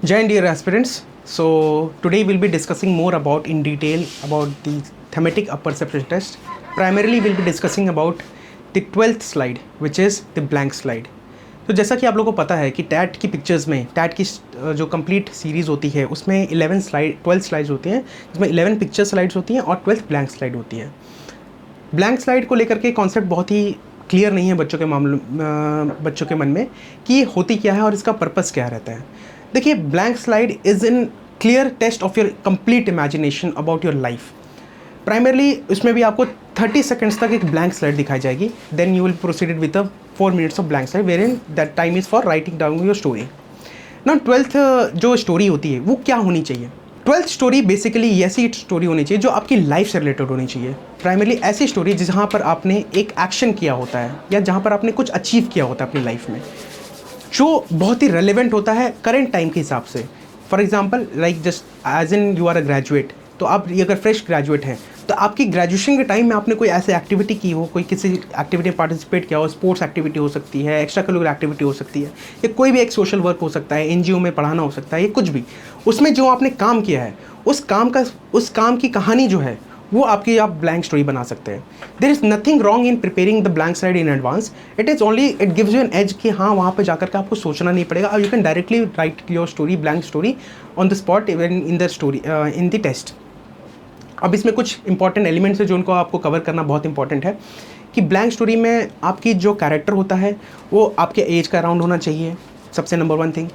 Jai and dear aspirants, so today we'll be discussing more about in detail about the thematic upper perception test. Primarily we'll be discussing about the 12th slide which is the blank slide. तो जैसा कि आप लोगों को पता है कि TET की पिक्चर्स में टैट की जो कंप्लीट सीरीज़ होती है उसमें 12 स्लाइड्स होती हैं, जिसमें 11 पिक्चर स्लाइड्स होती हैं और 12 ब्लैंक स्लाइड होती है। ब्लैंक स्लाइड को लेकर के कॉन्सेप्ट बहुत ही क्लियर नहीं है बच्चों के मन में कि ये होती क्या है और इसका पर्पस क्या रहता है। देखिए, blank slide is in clear test of your complete imagination about your life. Primarily उसमें भी आपको 30 सेकेंड्स तक एक ब्लैंक स्लाइड दिखाई जाएगी, then you will proceeded with 4 minutes of blank slide where in that time is for writing down your story. ना 12th जो story होती है वो क्या होनी चाहिए? 12th स्टोरी बेसिकली ऐसी स्टोरी होनी चाहिए जो आपकी लाइफ से रिलेटेड होनी चाहिए। प्राइमरली ऐसी स्टोरी जहाँ पर आपने एक एक्शन किया होता है या जहाँ पर आपने कुछ अचीव किया होता है अपनी लाइफ में, जो बहुत ही रेलेवेंट होता है करेंट टाइम के हिसाब से। For example like just as in you are a graduate, तो आप अगर फ्रेश ग्रेजुएट हैं तो आपकी ग्रेजुएशन के टाइम में आपने कोई ऐसी एक्टिविटी की हो, कोई किसी एक्टिविटी में पार्टिसिपेट किया हो, स्पोर्ट्स एक्टिविटी हो सकती है, एक्स्ट्रा करिकुलर एक्टिविटी हो सकती है, या कोई भी एक सोशल वर्क हो सकता है, एनजीओ में पढ़ाना हो सकता है, ये कुछ भी, उसमें जो आपने काम किया है उस काम की कहानी जो है वो आपकी आप ब्लैंक स्टोरी बना सकते हैं। There is nothing wrong in preparing the blank slide in advance, it gives you an edge कि हाँ वहाँ पे जाकर के आपको सोचना नहीं पड़ेगा और you can directly write your story, blank story on the spot even in the story in the test. अब इसमें कुछ इंपॉर्टेंट एलिमेंट्स है जो उनको आपको कवर करना बहुत इंपॉर्टेंट है कि ब्लैंक स्टोरी में आपकी जो कैरेक्टर होता है वो आपके एज का अराउंड होना चाहिए, सबसे नंबर 1 थिंग।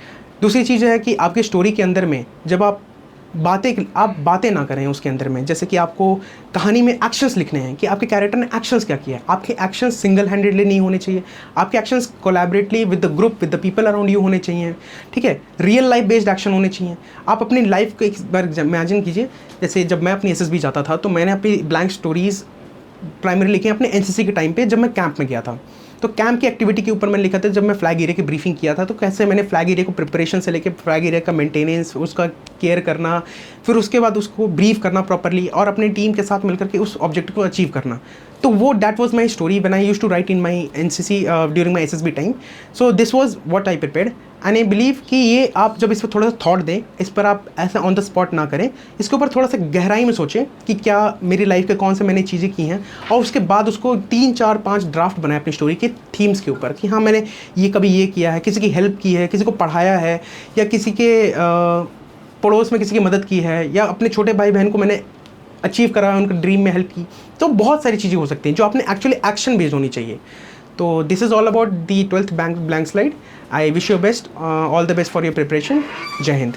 दूसरी चीज़ है कि आपकी स्टोरी के अंदर में जब आप बातें ना करें उसके अंदर में, जैसे कि आपको कहानी में एक्शंस लिखने हैं कि आपके कैरेक्टर ने एक्शंस क्या किया है। आपके एक्शंस सिंगल हैंडेडली नहीं होने चाहिए, आपके actions collaboratively with the group, with the people around you होने चाहिए, ठीक है। रियल लाइफ बेस्ड एक्शन होने चाहिए। आप अपनी लाइफ को एक बार इमेजिन कीजिए, जैसे जब मैं अपनी एसएसबी जाता था तो मैंने अपनी ब्लैंक स्टोरीज़ प्राइमरी लिखी अपने एनसीसी के टाइम पे जब मैं कैंप में गया था। तो कैंप की एक्टिविटी के ऊपर मैंने लिखा था, जब मैं फ्लैग एरिया की ब्रीफिंग किया था तो कैसे मैंने फ्लैग एरिया को प्रिपरेशन से लेकर फ्लैग एरिया का मेंटेनेंस, उसका केयर करना, फिर उसके बाद उसको ब्रीफ करना प्रॉपरली और अपनी टीम के साथ मिलकर के उस ऑब्जेक्टिव को अचीव करना। तो वो that was my story when I used to write in my NCC during my SSB time. So this was what I prepared and I believe कि ये आप जब इस पर थोड़ा सा थॉट दें, इस पर आप ऐसा ऑन द स्पॉट ना करें, इसके ऊपर थोड़ा सा गहराई में सोचें कि क्या मेरी लाइफ के कौन से मैंने चीज़ें की हैं, और उसके बाद उसको 3, 4, 5 ड्राफ्ट बनाए अपनी स्टोरी के थीम्स के ऊपर कि हाँ मैंने ये कभी ये किया है, किसी की हेल्प की है, किसी को पढ़ाया है, या किसी के पड़ोस में किसी की मदद की है, या अपने छोटे भाई बहन को मैंने अचीव करा है, उनके ड्रीम में हेल्प की। तो बहुत सारी चीज़ें हो सकती हैं जो आपने एक्चुअली एक्शन बेस्ड होनी चाहिए। तो this is all about the 12th blank slide. I wish you best, all the best for your preparation. जय हिंद।